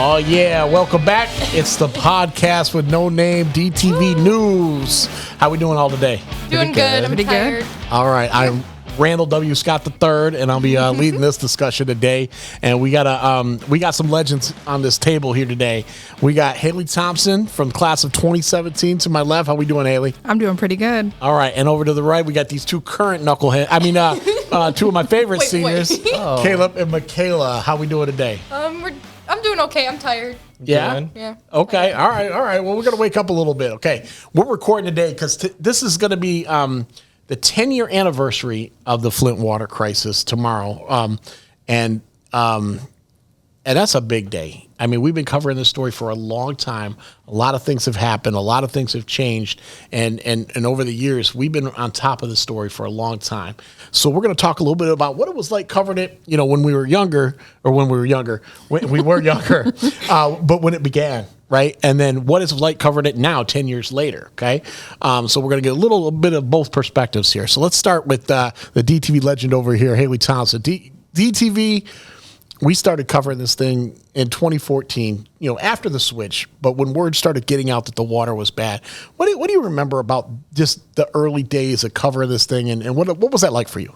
Oh, yeah. Welcome back. It's the podcast with no name, DTV News. How we doing all today? Doing good. I'm tired. All right. I'm Randall W. Scott III, and I'll be leading this discussion today. And we got some legends on this table here today. We got Haley Thompson from the class of 2017 to my left. How we doing, Haley? I'm doing pretty good. All right. And over to the right, we got these two current knuckleheads. Two of my favorite seniors, Caleb and Michaela. How we doing today? I'm doing okay. I'm tired. Yeah? Yeah. Okay. All right. Well, we're going to wake up a little bit. Okay. We're recording today because this is going to be the 10-year anniversary of the Flint water crisis tomorrow. And that's a big day. I mean, we've been covering this story for a long time. A lot of things have happened. A lot of things have changed. And over the years, we've been on top of the story for a long time. So we're going to talk a little bit about what it was like covering it, when we were younger, but when it began, right? And then what it's like covering it now, 10 years later, okay? So we're going to get a little bit of both perspectives here. So let's start with the DTV legend over here, Haley Thompson. DTV, we started covering this thing in 2014, after the switch, but when word started getting out that the water was bad. What do you remember about just the early days of covering this thing, and what was that like for you?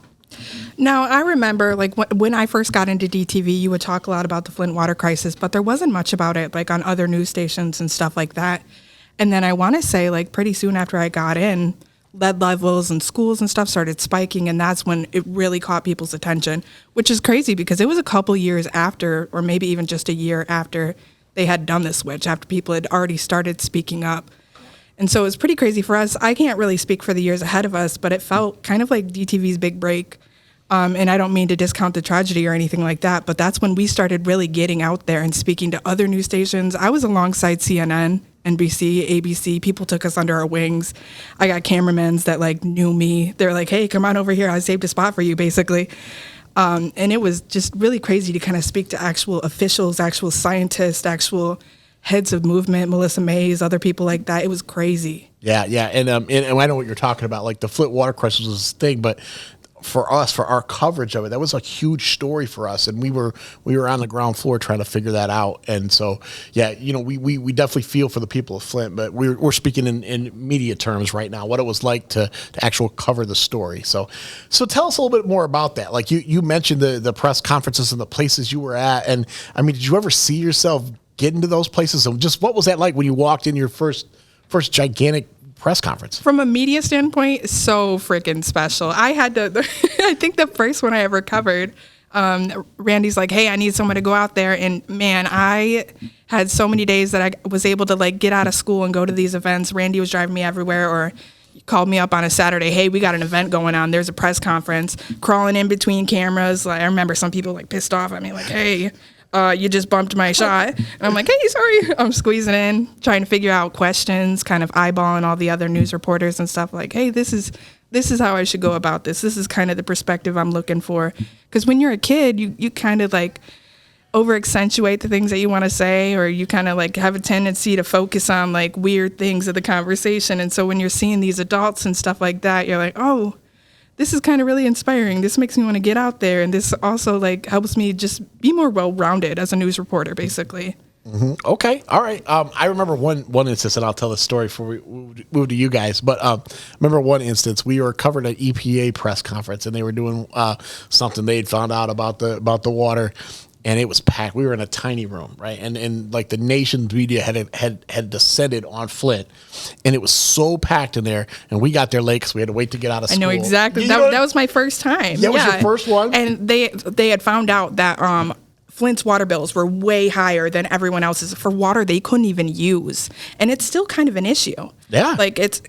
Now, I remember, when I first got into DTV, you would talk a lot about the Flint water crisis, but there wasn't much about it, on other news stations and stuff like that. And then I want to say, pretty soon after I got in, lead levels in schools and stuff started spiking, and that's when it really caught people's attention, which is crazy because it was a couple years after, or maybe even just a year after they had done the switch, after people had already started speaking up. And so it was pretty crazy for us. I can't really speak for the years ahead of us, but it felt kind of like DTV's big break. And I don't mean to discount the tragedy or anything like that, but that's when we started really getting out there and speaking to other news stations. I was alongside CNN, NBC, ABC. People took us under our wings. I got cameramans that knew me. They're like, hey, come on over here. I saved a spot for you, basically. And it was just really crazy to kind of speak to actual officials, actual scientists, actual heads of movement, Melissa Mays, other people like that. It was crazy. Yeah. And I know what you're talking about. The Flint water crisis was this thing, but for us, for our coverage of it, that was a huge story for us, and we were on the ground floor trying to figure that out. And so, we definitely feel for the people of Flint, but we're speaking in media terms right now, what it was like to actually cover the story. So tell us a little bit more about that. You mentioned the press conferences and the places you were at, and I mean, did you ever see yourself getting to those places? And just what was that like when you walked in your first gigantic press conference? From a media standpoint, so freaking special. I had I think the first one I ever covered, Randy's like, hey, I need someone to go out there. And man, I had so many days that I was able to get out of school and go to these events. Randy was driving me everywhere, or called me up on a Saturday. Hey, we got an event going on. There's a press conference. Crawling in between cameras. I remember some people pissed off at me, hey, you just bumped my shot. And I'm like, hey, sorry. I'm squeezing in, trying to figure out questions, kind of eyeballing all the other news reporters and stuff hey, this is how I should go about this. This is kind of the perspective I'm looking for. Because when you're a kid, you kind of over accentuate the things that you want to say, or you kind of have a tendency to focus on weird things of the conversation. And so when you're seeing these adults and stuff like that, you're like, oh, this is kind of really inspiring. This makes me want to get out there. And this also helps me just be more well-rounded as a news reporter, basically. Mm-hmm. Okay. All right. I remember one instance, and I'll tell the story before we move to you guys. But I remember one instance, we were covering an EPA press conference, and they were doing something they'd found out about the water. And it was packed. We were in a tiny room, right? And the nation's media had descended on Flint, and it was so packed in there. And we got there late because we had to wait to get out of school. I know exactly. That was my first time. That was your first one? And they had found out that Flint's water bills were way higher than everyone else's for water they couldn't even use, and it's still kind of an issue. Yeah, it's.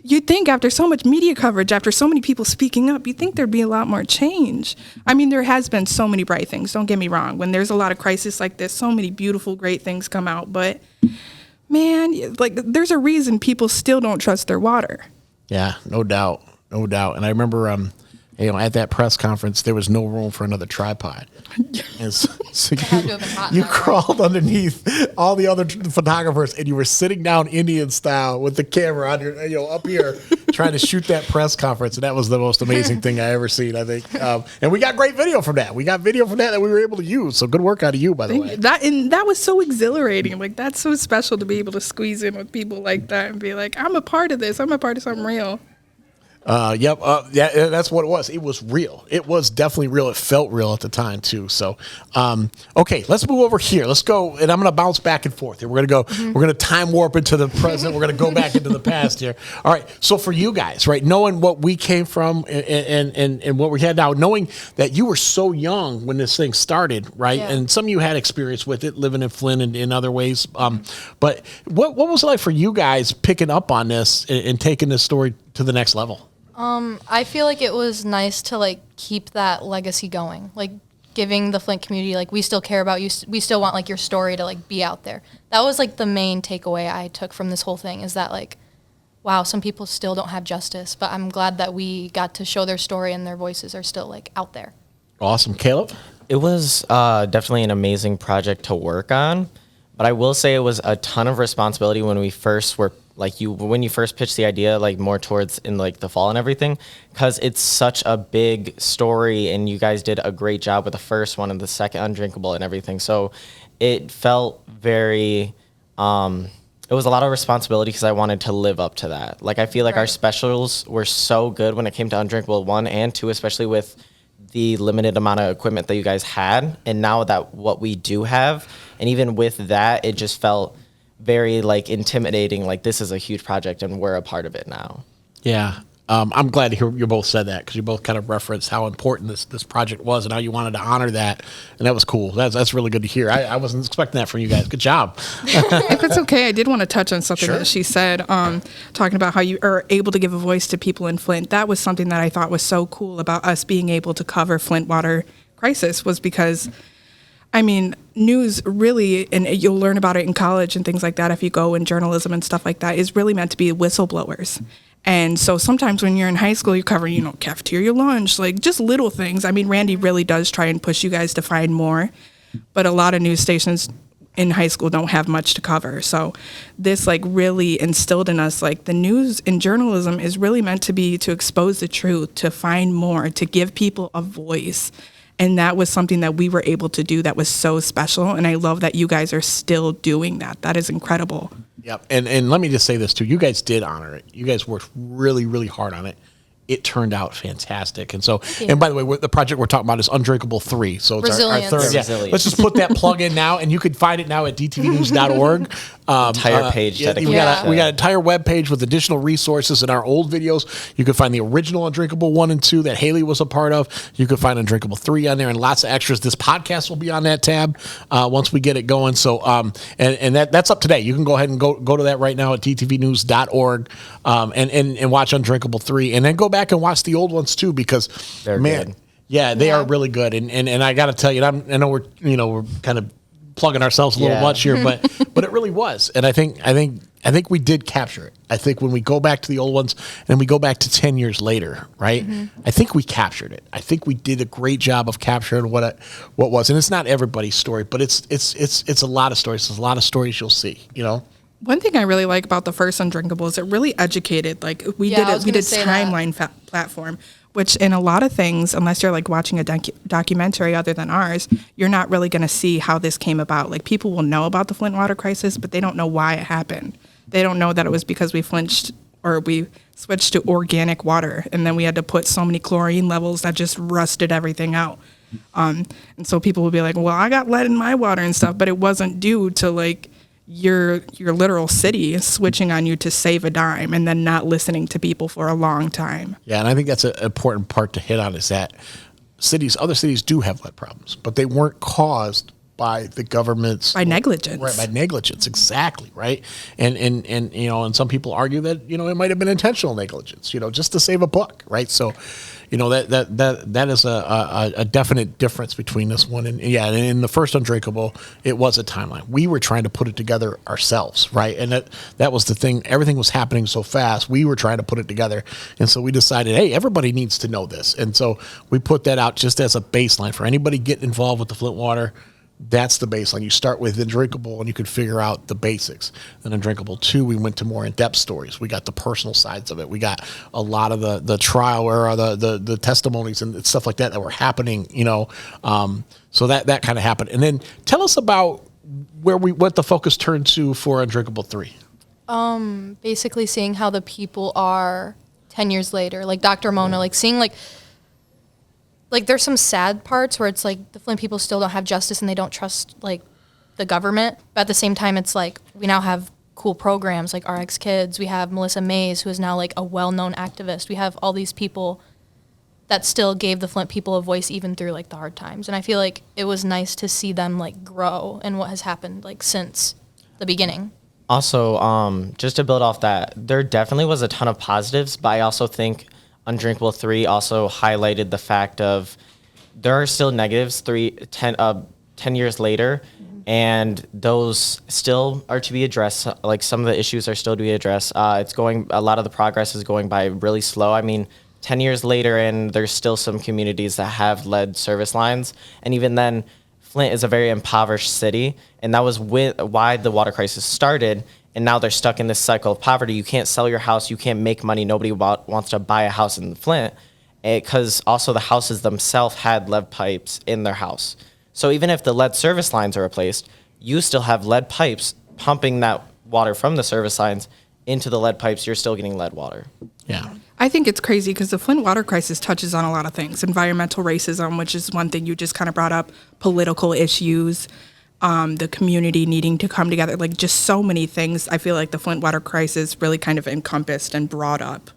You'd think after so much media coverage, after so many people speaking up, you'd think there'd be a lot more change. I mean, there has been so many bright things, don't get me wrong. When there's a lot of crisis like this, so many beautiful, great things come out. But, man, there's a reason people still don't trust their water. Yeah, no doubt. And I remember at that press conference, there was no room for another tripod. And so you crawled underneath all the other photographers, and you were sitting down Indian style with the camera on your, up here, trying to shoot that press conference, and that was the most amazing thing I ever seen, I think. And we got great video from that. We got video from that we were able to use. So good work out of you, by the way. That was so exhilarating. Like, that's so special to be able to squeeze in with people like that and be like, I'm a part of this. I'm a part of something real. Yep. Yeah, that's what it was. It was real. It was definitely real. It felt real at the time too. So, okay, let's move over here. Let's go. And I'm going to bounce back and forth here. We're going to go, we're going to time warp into the present. We're going to go back into the past here. All right. So for you guys, right, knowing what we came from and what we had now, knowing that you were so young when this thing started, right? Yeah. And some of you had experience with it, living in Flint and in other ways. But what was it like for you guys picking up on this and taking this story to the next level? I feel like it was nice to like keep that legacy going, like giving the Flint community, like, we still care about you. We still want like your story to like be out there. That was like the main takeaway I took from this whole thing, is that like, wow, some people still don't have justice, but I'm glad that we got to show their story and their voices are still like out there. Awesome. Caleb? It was definitely an amazing project to work on, but I will say it was a ton of responsibility when we first were when you first pitched the idea, like more towards in like the fall and everything, because it's such a big story and you guys did a great job with the first one and the second Undrinkable and everything. So it felt very, it was a lot of responsibility because I wanted to live up to that. Like, I feel like our specials were so good when it came to Undrinkable 1 and 2, especially with the limited amount of equipment that you guys had. And now that what we do have, and even with that, it just felt very like intimidating, like this is a huge project and we're a part of it now. Yeah. I'm glad to hear you both said that, because you both kind of referenced how important this project was and how you wanted to honor that. And that was cool. That's really good to hear. I wasn't expecting that from you guys. Good job. If it's okay, I did want to touch on something Sure. that she said, talking about how you are able to give a voice to people in Flint. That was something that I thought was so cool about us being able to cover Flint water crisis, was because, I mean, news really, and you'll learn about it in college and things like that if you go in journalism and stuff like that, is really meant to be whistleblowers. And so sometimes when you're in high school, you cover, cafeteria lunch, like just little things. I mean, Randy really does try and push you guys to find more, but a lot of news stations in high school don't have much to cover. So this like really instilled in us, like, the news and journalism is really meant to be to expose the truth, to find more, to give people a voice. And that was something that we were able to do that was so special. And I love that you guys are still doing that. That is incredible. Yep. And let me just say this too. You guys did honor it. You guys worked really, really hard on it. It turned out fantastic. And so, and by the way, the project we're talking about is Undrinkable 3. So it's our third. Yeah. Let's just put that plug in now, and you can find it now at dtvnews.org. Entire page dedicated. We got an entire web page with additional resources and our old videos. You can find the original Undrinkable 1 and 2 that Haley was a part of. You can find Undrinkable 3 on there and lots of extras. This podcast will be on that tab once we get it going. So, and that's up to date. You can go ahead and go to that right now at dtvnews.org and watch Undrinkable 3, and then go back and watch the old ones too, because they're good. Yeah, they are really good. And I got to tell you, I know we're kind of plugging ourselves a little much here, but it really was. And I think we did capture it. I think when we go back to the old ones and we go back to 10 years later, right? I think we captured it. I think we did a great job of capturing what was. And it's not everybody's story, but it's a lot of stories. There's a lot of stories you'll see, One thing I really like about the first Undrinkable is it really educated. Like, we did timeline platform, which in a lot of things, unless you're like watching a documentary other than ours, you're not really going to see how this came about. Like, people will know about the Flint water crisis, but they don't know why it happened. They don't know that it was because we switched to organic water, and then we had to put so many chlorine levels that just rusted everything out. And so people will be like, well, I got lead in my water and stuff, but it wasn't due to like your literal city switching on you to save a dime and then not listening to people for a long time. Yeah, and I think that's an important part to hit on, is that other cities do have lead problems, but they weren't caused by the government's negligence. Right, by negligence, exactly, right? And some people argue that it might have been intentional negligence, just to save a buck, right? So, that is a definite difference between this one and in the first Undrinkable, it was a timeline. We were trying to put it together ourselves, right? And that was the thing. Everything was happening so fast. We were trying to put it together, and so we decided, hey, everybody needs to know this, and so we put that out just as a baseline for anybody getting involved with the Flint water. That's the baseline. You start with Undrinkable, and you can figure out the basics. Then Undrinkable 2, we went to more in-depth stories. We got the personal sides of it. We got a lot of the trial or the testimonies and stuff like that were happening. So that kind of happened. And then tell us about what the focus turned to for Undrinkable 3. Basically seeing how the people are 10 years later, like Dr. Mona, like seeing like there's some sad parts where it's like the Flint people still don't have justice and they don't trust like the government. But at the same time, it's like we now have cool programs like RX Kids. We have Melissa Mays, who is now like a well-known activist. We have all these people that still gave the Flint people a voice even through like the hard times. And I feel like it was nice to see them like grow and what has happened like since the beginning. Also, just to build off that, there definitely was a ton of positives, but I also think Undrinkable 3 also highlighted the fact of there are still negatives 10 years later, and those still are to be addressed. Like some of the issues are still to be addressed. A lot of the progress is going by really slow. I mean, 10 years later, and there's still some communities that have lead service lines, and even then, Flint is a very impoverished city, and that was why the water crisis started. And now they're stuck in this cycle of poverty. You can't sell your house. You can't make money. Nobody wants to buy a house in Flint because also the houses themselves had lead pipes in their house. So even if the lead service lines are replaced, you still have lead pipes pumping that water from the service lines into the lead pipes. You're still getting lead water. Yeah. I think it's crazy because the Flint water crisis touches on a lot of things. Environmental racism, which is one thing you just kind of brought up, political issues, the community needing to come together, like just so many things. I feel like the Flint water crisis really kind of encompassed and brought up.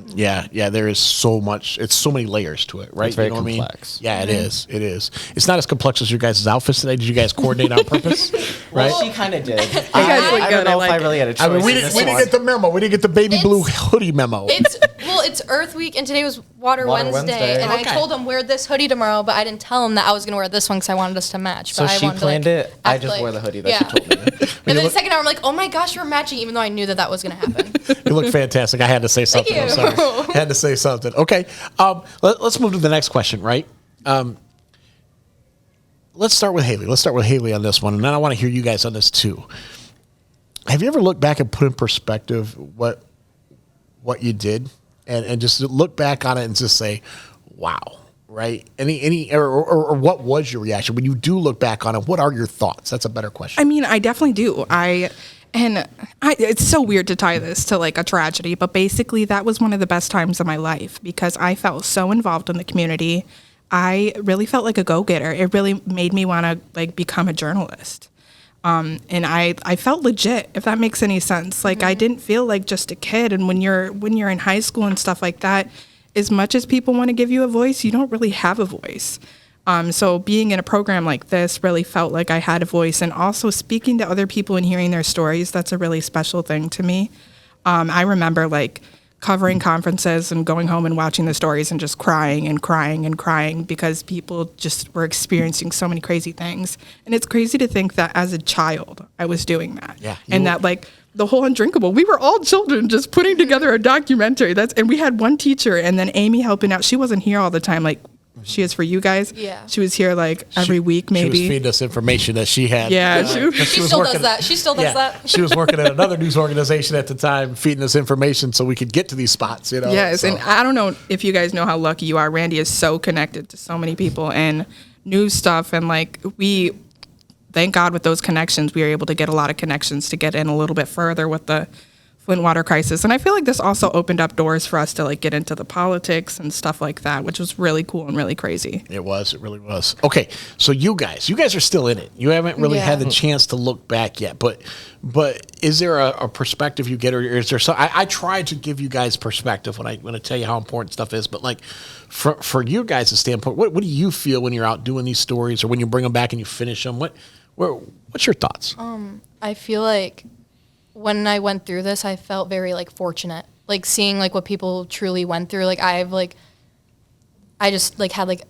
Yeah, there is so much. It's so many layers to it, right? It's very what complex. I mean? Yeah, it is. It is. It's not as complex as your guys' outfits today. Did you guys coordinate on purpose? Right? Well, she kind of did. guys look I good. don't know I if I like really had a choice. I mean, we didn't get the memo. We didn't get the baby blue hoodie memo. It's Earth Week, and today was Water Wednesday, and Okay. I told him wear this hoodie tomorrow, but I didn't tell him that I was going to wear this one because I wanted us to match. So but I she wanted planned to, it. I act just like- wore the hoodie that she told me. And then the second hour, I'm like, oh my gosh, we're matching, even though I knew that was going to happen. You look fantastic. I had to say something. you. I'm sorry. I had to say something. Okay. Let's move to the next question, right? Let's start with Haley. Let's start with Haley on this one, and then I want to hear you guys on this too. Have you ever looked back and put in perspective what you did, and just look back on it and just say, "Wow!" Right? Or what was your reaction when you do look back on it? What are your thoughts? That's a better question. I mean, I definitely do. It's so weird to tie this to like a tragedy, but basically that was one of the best times of my life because I felt so involved in the community. I really felt like a go-getter. It really made me want to like become a journalist. And I felt legit, if that makes any sense. Like I didn't feel like just a kid. And when you're in high school and stuff like that, as much as people want to give you a voice, you don't really have a voice. So being in a program like this really felt like I had a voice, and also speaking to other people and hearing their stories, that's a really special thing to me. I remember like covering conferences and going home and watching the stories and just crying and crying and crying because people just were experiencing so many crazy things. And it's crazy to think that as a child, I was doing that. Yeah, and that like the whole Undrinkable, we were all children just putting together a documentary. And we had one teacher and then Amy helping out. She wasn't here all the time. Like she is for you guys. Yeah. She was here like every week maybe. She was feeding us information that she had. Yeah, She still does that. She still does that. She was working at another news organization at the time, feeding us information so we could get to these spots. Yes, So- and I don't know if you guys know how lucky you are. Randy is so connected to so many people and news stuff, and like thank God with those connections, we were able to get a lot of connections to get in a little bit further with the Flint water crisis. And I feel like this also opened up doors for us to like get into the politics and stuff like that, which was really cool and really crazy. It really was. Okay, so you guys are still in it. You haven't really had the chance to look back yet, but is there a perspective you get, or is there some? I try to give you guys perspective when I tell you how important stuff is, but like for you guys' standpoint, what do you feel when you're out doing these stories, or when you bring them back and you finish them? What's your thoughts? I feel like when I went through this, I felt very like fortunate, like seeing like what people truly went through. Like I just like had like,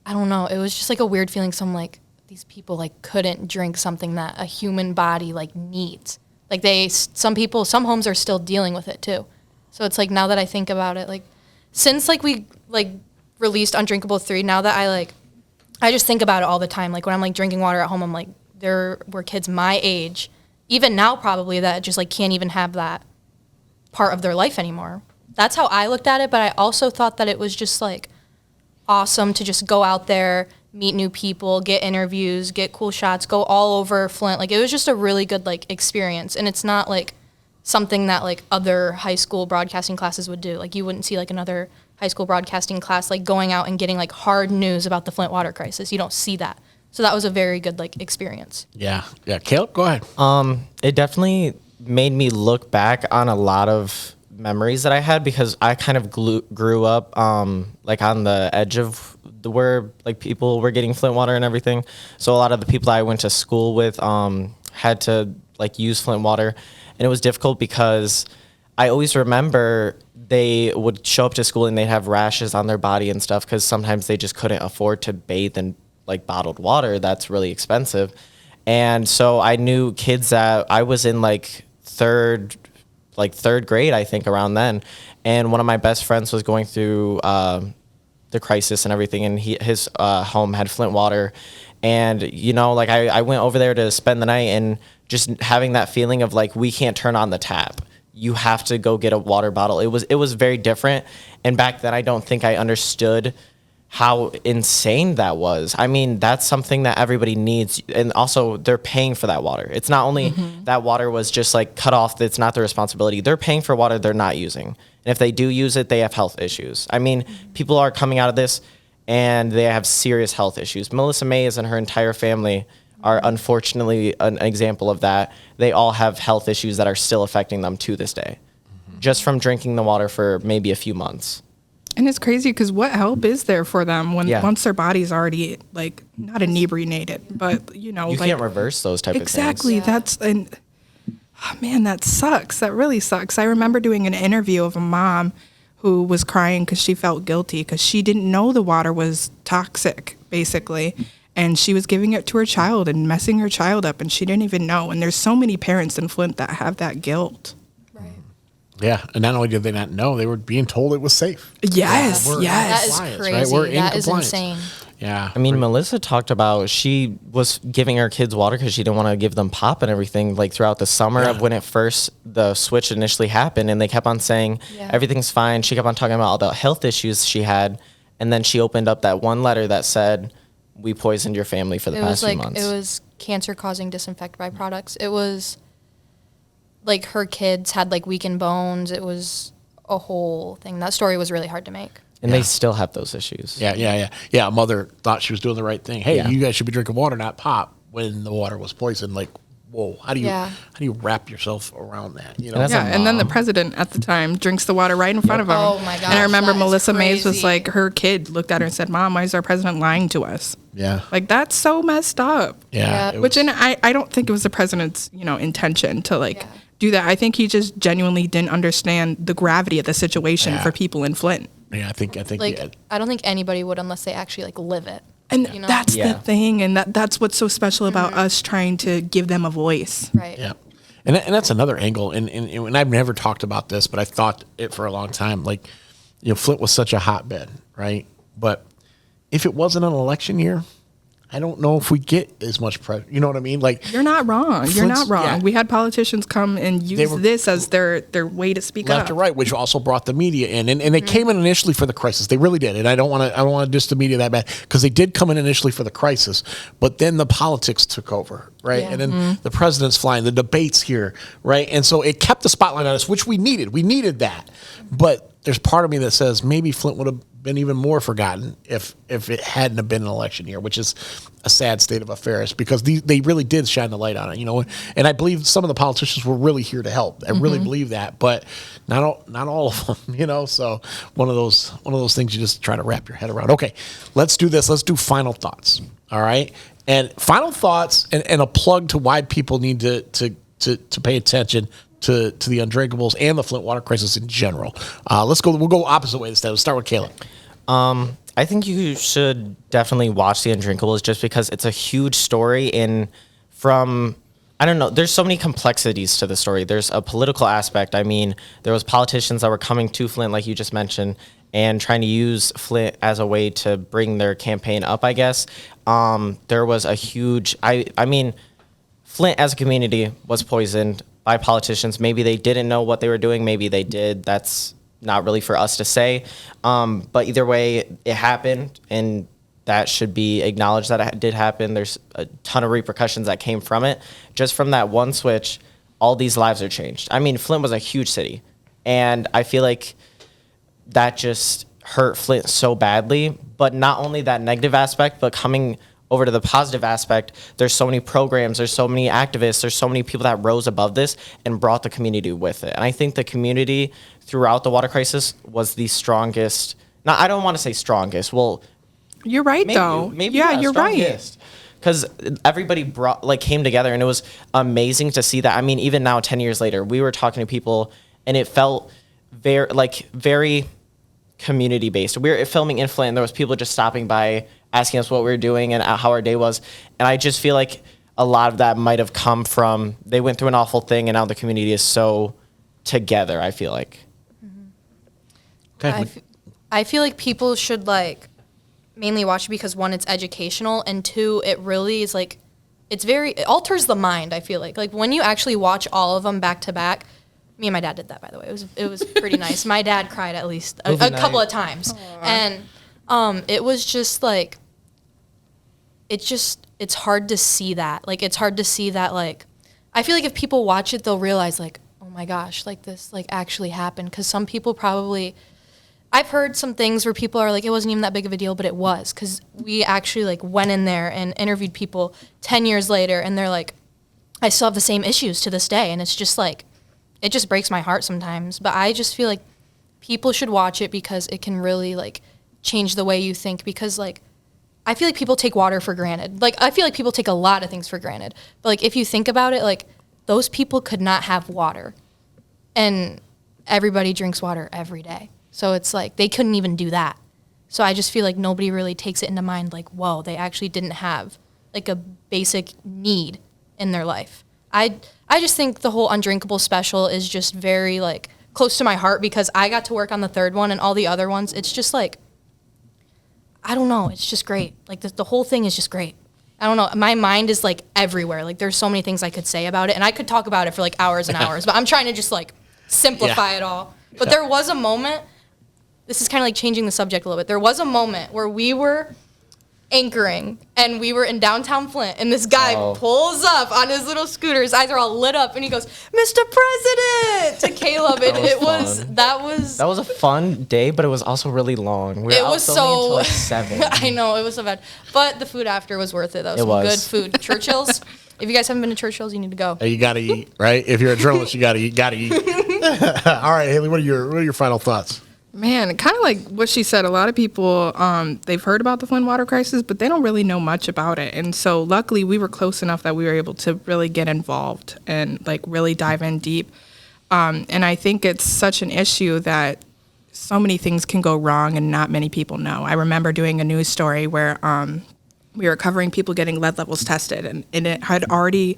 I don't know. It was just like a weird feeling. Some like these people like couldn't drink something that a human body like needs. Like some homes are still dealing with it too. So it's like, now that I think about it, like since like we like released Undrinkable 3, now that I like I just think about it all the time. Like when I'm like drinking water at home, I'm like, there were kids my age, even now probably, that just like can't even have that part of their life anymore. That's how I looked at it. But I also thought that it was just like awesome to just go out there, meet new people, get interviews, get cool shots, go all over Flint. Like it was just a really good like experience. And it's not like something that like other high school broadcasting classes would do. Like you wouldn't see like another high school broadcasting class like going out and getting like hard news about the Flint water crisis. You don't see that. So that was a very good like experience. Yeah. Caleb, go ahead. It definitely made me look back on a lot of memories that I had, because I kind of grew up like on the edge of where like people were getting Flint water and everything. So a lot of the people that I went to school with had to like use Flint water, and it was difficult because I always remember they would show up to school and they'd have rashes on their body and stuff, because sometimes they just couldn't afford to bathe in like bottled water. That's really expensive. And so I knew kids that I was in like third grade, I think, around then. And one of my best friends was going through the crisis and everything, and his home had Flint water. And, you know, like I went over there to spend the night, and just having that feeling of like, we can't turn on the tap. You have to go get a water bottle. It was very different. And back then, I don't think I understood how insane that was. I mean, that's something that everybody needs. And also, they're paying for that water. It's not only that water was just like cut off, it's not their responsibility. They're paying for water they're not using. And if they do use it, they have health issues. I mean, people are coming out of this and they have serious health issues. Melissa Mays and her entire family are unfortunately an example of that. They all have health issues that are still affecting them to this day, just from drinking the water for maybe a few months. And it's crazy because what help is there for them when Yeah. once their body's already like not inebriated, but you know, You like, can't reverse those type of things. exactly. That's and oh, man, that sucks. That really sucks. I remember doing an interview of a mom who was crying because she felt guilty because she didn't know the water was toxic, basically. And she was giving it to her child and messing her child up, and she didn't even know. And there's so many parents in Flint that have that guilt. Right. Yeah, and not only did they not know, they were being told it was safe. Yes, We're in yes. That is compliance, crazy. right? We're in That is compliance. insane. Yeah. I mean, Melissa talked about she was giving her kids water because she didn't want to give them pop and everything, like throughout the summer of when the switch initially happened, and they kept on saying everything's fine. She kept on talking about all the health issues she had, and then she opened up that one letter that said, "We poisoned your family for the past few months." It was cancer-causing disinfect byproducts. It was like her kids had like weakened bones. It was a whole thing. That story was really hard to make. And they still have those issues. Yeah. A mother thought she was doing the right thing. Hey, Yeah. you guys should be drinking water, not pop, when the water was poisoned. Like, whoa, how do you wrap yourself around that? You know? And that's Yeah, and then the president at the time drinks the water right in front of him. Oh my And I gosh, remember that is Melissa Mays was crazy. like, her kid looked at her and said, "Mom, why is our president lying to us?" Yeah. Like, that's so messed up. Yeah. Yeah. it Which, was- and I don't think it was the president's, intention to like Yeah. do that. I think he just genuinely didn't understand the gravity of the situation Yeah. for people in Flint. yeah, I think, Like yeah. I don't think anybody would unless they actually like live it. And You know? that's Yeah. the thing. And that's what's so special about us trying to give them a voice. Right. Yeah. And that's another angle. And I've never talked about this, but I thought it for a long time. Like, Flint was such a hotbed, right? But if it wasn't an election year, I don't know if we get as much pressure. You know what I mean? Like, You're not wrong. You're Flint's- not wrong. yeah. We had politicians come and use were- this as their way to speak left up. to right, which also brought the media in, and they came in initially for the crisis. They really did, and I don't want to diss the media that bad because they did come in initially for the crisis, but then the politics took over, right? Yeah. And then the president's flying, the debates here, right? And so it kept the spotlight on us, which we needed. We needed that, but there's part of me that says maybe Flint would have been even more forgotten if it hadn't have been an election year, which is a sad state of affairs because they really did shine the light on it, and I believe some of the politicians were really here to help. I really believe that, but not all of them, so one of those things you just try to wrap your head around. Okay, let's do this. Let's do final thoughts. All right. And final thoughts and a plug to why people need to pay attention to the undrinkables and the Flint water crisis in general. We'll go opposite way instead. Let's start with Caleb. I think you should definitely watch The Undrinkables just because it's a huge story I don't know, there's so many complexities to the story. There's a political aspect. I mean, there was politicians that were coming to Flint, like you just mentioned, and trying to use Flint as a way to bring their campaign up, I guess. There was a huge, I mean, Flint as a community was poisoned by politicians. Maybe they didn't know what they were doing. Maybe they did. That's not really for us to say. But either way, it happened, and that should be acknowledged that it did happen. There's a ton of repercussions that came from it. Just from that one switch, all these lives are changed. I mean, Flint was a huge city, and I feel like that just hurt Flint so badly. But not only that negative aspect, but coming over to the positive aspect, there's so many programs, there's so many activists, there's so many people that rose above this and brought the community with it. And I think the community throughout the water crisis was the strongest. Now, I don't want to say strongest. Well, you're right, though. Yeah, you're right. Because everybody came together, and it was amazing to see that. I mean, even now, 10 years later, we were talking to people, and it felt very community based. We were filming in Flint, and there was people just stopping by, asking us what we were doing and how our day was. And I just feel like a lot of that might have come from, they went through an awful thing, and now the community is so together, I feel like. Okay. I feel like people should mainly watch it because, one, it's educational, and two, it really is it alters the mind. I feel like when you actually watch all of them back to back. Me and my dad did that, by the way. It was pretty nice. My dad cried at least a couple of times. Aww. And it was just it's hard to see that. It's hard to see that, I feel like if people watch it, they'll realize, oh my gosh, this actually happened. Because some people probably, I've heard some things where people are it wasn't even that big of a deal, but it was. Because we actually went in there and interviewed people 10 years later, and they're I still have the same issues to this day. And it's just it just breaks my heart sometimes. But I just feel like people should watch it because it can really change the way you think. Because I feel like people take water for granted. I feel like people take a lot of things for granted. But if you think about it, those people could not have water, and everybody drinks water every day. So it's they couldn't even do that. So I just feel like nobody really takes it into mind. Whoa, they actually didn't have a basic need in their life. I just think the whole Undrinkable special is just very close to my heart because I got to work on the third one, and all the other ones, it's just I don't know, it's just great. The whole thing is just great. I don't know, my mind is everywhere. There's so many things I could say about it, and I could talk about it for hours and hours, but I'm trying to just simplify it all. But there was a moment, this is kind of changing the subject a little bit. There was a moment where we were anchoring, and we were in downtown Flint, and this guy pulls up on his little scooter. His eyes are all lit up, and he goes, "Mr. President!" to Caleb. That was a fun day, but it was also really long. We were out filming until 7. I know, it was so bad. But the food after was worth it. That was some good food. Churchill's. If you guys haven't been to Churchill's, you need to go. You got to eat, right? If you're a journalist, you got to eat. All right, Haley, what are your final thoughts? Man, kind of like what she said, a lot of people, they've heard about the Flint water crisis, but they don't really know much about it. And so luckily we were close enough that we were able to really get involved and really dive in deep. And I think it's such an issue that so many things can go wrong and not many people know. I remember doing a news story where we were covering people getting lead levels tested, and it had already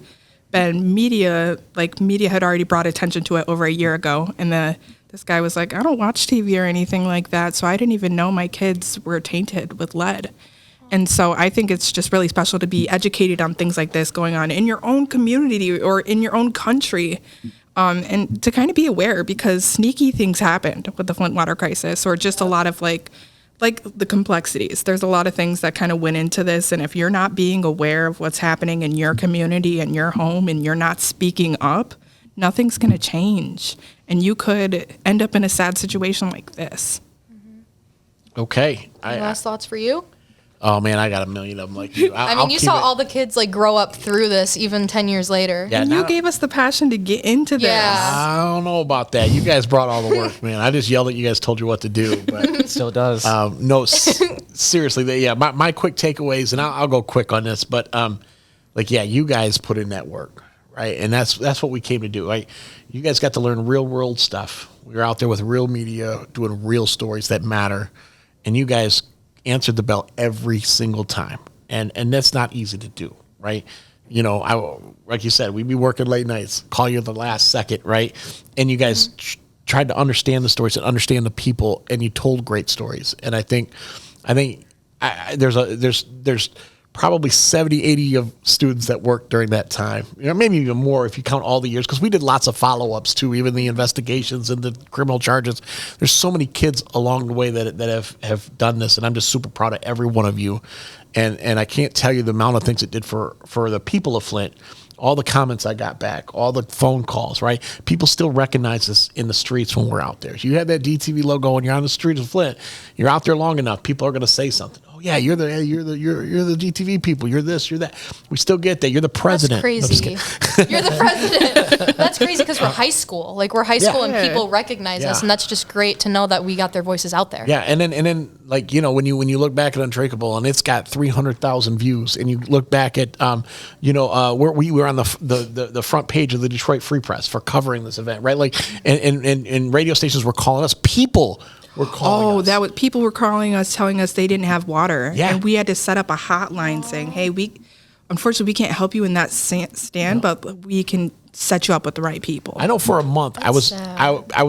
been media had already brought attention to it over a year ago. And this guy was like, I don't watch TV or anything like that, so I didn't even know my kids were tainted with lead. And so I think it's just really special to be educated on things like this going on in your own community or in your own country, and to kind of be aware, because sneaky things happened with the Flint water crisis, or just a lot of the complexities. There's a lot of things that kind of went into this, and if you're not being aware of what's happening in your community and your home, and you're not speaking up, nothing's going to change. And you could end up in a sad situation like this. Mm-hmm. Okay. Any last thoughts for you? Oh, man, I got a million of them like you. I mean, you saw all the kids grow up through this even 10 years later. Yeah, and you gave us the passion to get into this. Yeah. I don't know about that. You guys brought all the work, man. I just yelled at you guys, told you what to do. But it still does. No, seriously. My quick takeaways, and I'll go quick on this, but you guys put in that work. Right, and that's what we came to do. Right, you guys got to learn real world stuff. We were out there with real media, doing real stories that matter, and you guys answered the bell every single time. And that's not easy to do, right? Like you said, we'd be working late nights, call you the last second, right? And you guys tried to understand the stories and understand the people, and you told great stories. And I think there's probably 70, 80 of students that worked during that time, maybe even more if you count all the years, because we did lots of follow-ups too, even the investigations and the criminal charges. There's so many kids along the way that have done this, and I'm just super proud of every one of you. And I can't tell you the amount of things it did for the people of Flint. All the comments I got back, all the phone calls, right? People still recognize us in the streets when we're out there. If you have that DTV logo and you're on the streets of Flint, you're out there long enough, people are going to say something. Oh yeah, you're the DTV people. You're this, you're that. We still get that. You're the president. That's crazy. You're the president. That's crazy because we're high school. Like we're high school and people recognize us, and that's just great to know that we got their voices out there. Yeah, and then like when you look back at Untraceable and it's got 300,000 views, and you look back at where we were on the front page of the Detroit Free Press for covering this event, right? Like and radio stations were calling us. People were calling us. People were calling us, telling us they didn't have water. Yeah. And we had to set up a hotline saying, hey, unfortunately we can't help you in that stand, but we can set you up with the right people. I know for a month I was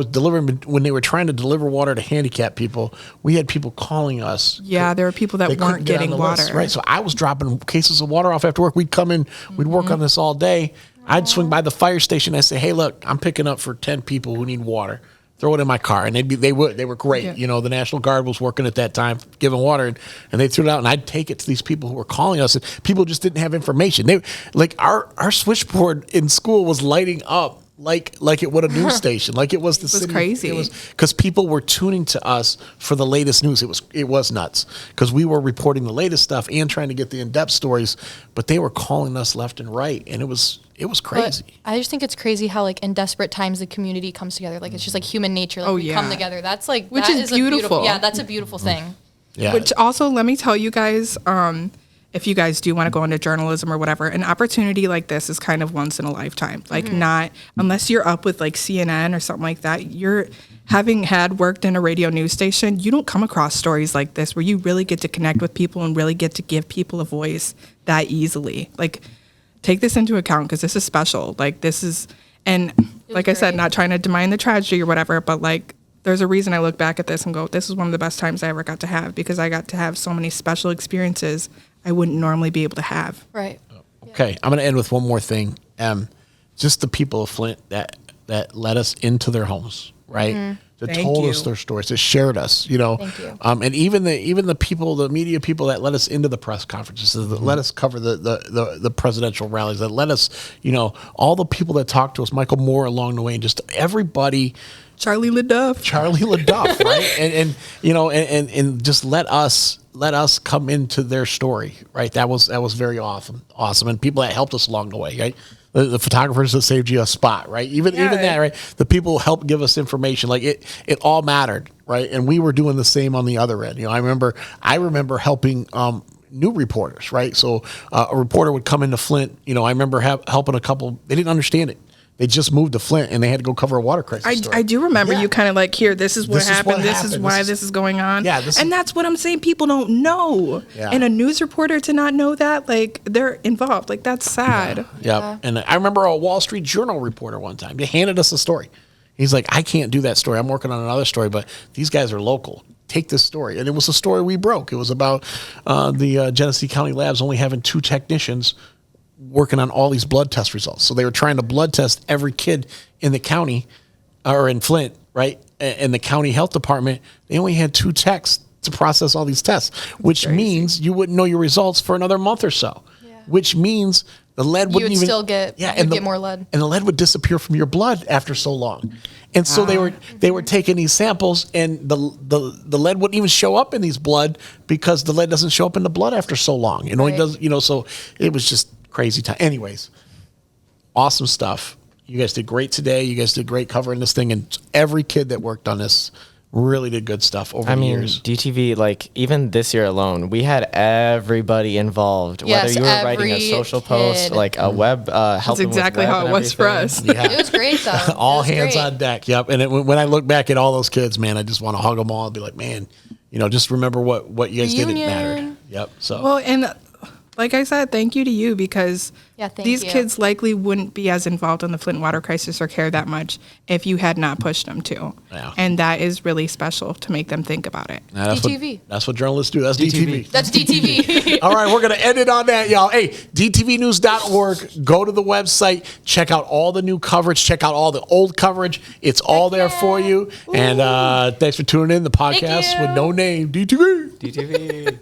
delivering, when they were trying to deliver water to handicapped people, we had people calling us. Yeah, there were people that weren't getting water. List, right? So I was dropping cases of water off after work. We'd come in, we'd work on this all day. I'd swing by the fire station. I'd say, hey, look, I'm picking up for 10 people who need water. Throw it in my car, and they were great. Yeah. The National Guard was working at that time, giving water, and they threw it out, and I'd take it to these people who were calling us, and people just didn't have information. They like our switchboard in school was lighting up like it would a news station, like it was the city. It was crazy. It was because people were tuning to us for the latest news. It was nuts because we were reporting the latest stuff and trying to get the in-depth stories, but they were calling us left and right, and it was crazy. But I just think it's crazy how like in desperate times the community comes together. Like it's just like human nature. Like we come together. That's like which that is beautiful. That's a beautiful thing. Yeah. Which also, let me tell you guys, if you guys do want to go into journalism or whatever, an opportunity like this is kind of once in a lifetime. Like not unless you're up with like CNN or something like that. You're having worked in a radio news station, you don't come across stories like this where you really get to connect with people and really get to give people a voice that easily. Like take this into account because this is special. Like this is, and like I said, not trying to demine the tragedy or whatever, but like there's a reason I look back at this and go, this is one of the best times I ever got to have because I got to have so many special experiences I wouldn't normally be able to have. Right. Okay, I'm going to end with one more thing. Just the people of Flint that let us into their homes, right? That told us their stories, that shared us, Thank you. And even the people, the media people that let us into the press conferences, that let us cover the presidential rallies, that let us, all the people that talked to us, Michael Moore along the way, and just everybody. Charlie LaDuff, right? And just let us come into their story, right? That was very awesome, and people that helped us along the way, right? The photographers that saved you a spot, right? Even that, right? The people who helped give us information, like it all mattered, right? And we were doing the same on the other end. I remember helping new reporters, right? So a reporter would come into Flint. I remember helping a couple. They didn't understand it. They just moved to Flint and they had to go cover a water crisis story. I do remember you kind of like, here, this is what happened. This is why this is going on. Yeah, and that's what I'm saying. People don't know. Yeah. And a news reporter to not know that, like they're involved. Like that's sad. Yeah. And I remember a Wall Street Journal reporter one time. They handed us a story. He's like, I can't do that story. I'm working on another story, but these guys are local. Take this story. And it was a story we broke. It was about the Genesee County Labs only having 2 technicians working on all these blood test results. So they were trying to blood test every kid in the county or in Flint, right? And the county health department, they only had 2 techs to process all these tests, which means you wouldn't know your results for another month or so, which means the lead wouldn't even still get, get more lead. And the lead would disappear from your blood after so long. And so they were taking these samples and the lead wouldn't even show up in these blood because the lead doesn't show up in the blood after so long. It only does, so it was just crazy time. Anyways, awesome stuff. You guys did great today. You guys did great covering this thing, and every kid that worked on this really did good stuff over the years. DTV, like even this year alone, we had everybody involved. Yes, whether you were writing a social post, like a web, helping that's exactly with web how it was for us. Yeah. It was great though. All hands on deck. Yep. And when I look back at all those kids, man, I just want to hug them all and be like, man, just remember what you guys did. It mattered. Yep. So well, and like I said, thank you to you, because Yeah, thank these you. kids likely wouldn't be as involved in the Flint water crisis or care that much if you had not pushed them to. Yeah. And that is really special to make them think about it. Now, that's DTV. That's what journalists do. That's DTV. That's DTV. All right, we're going to end it on that, y'all. Hey, dtvnews.org. Go to the website. Check out all the new coverage. Check out all the old coverage. It's all there for you. And thanks for tuning in. The podcast you. with no name, DTV. DTV.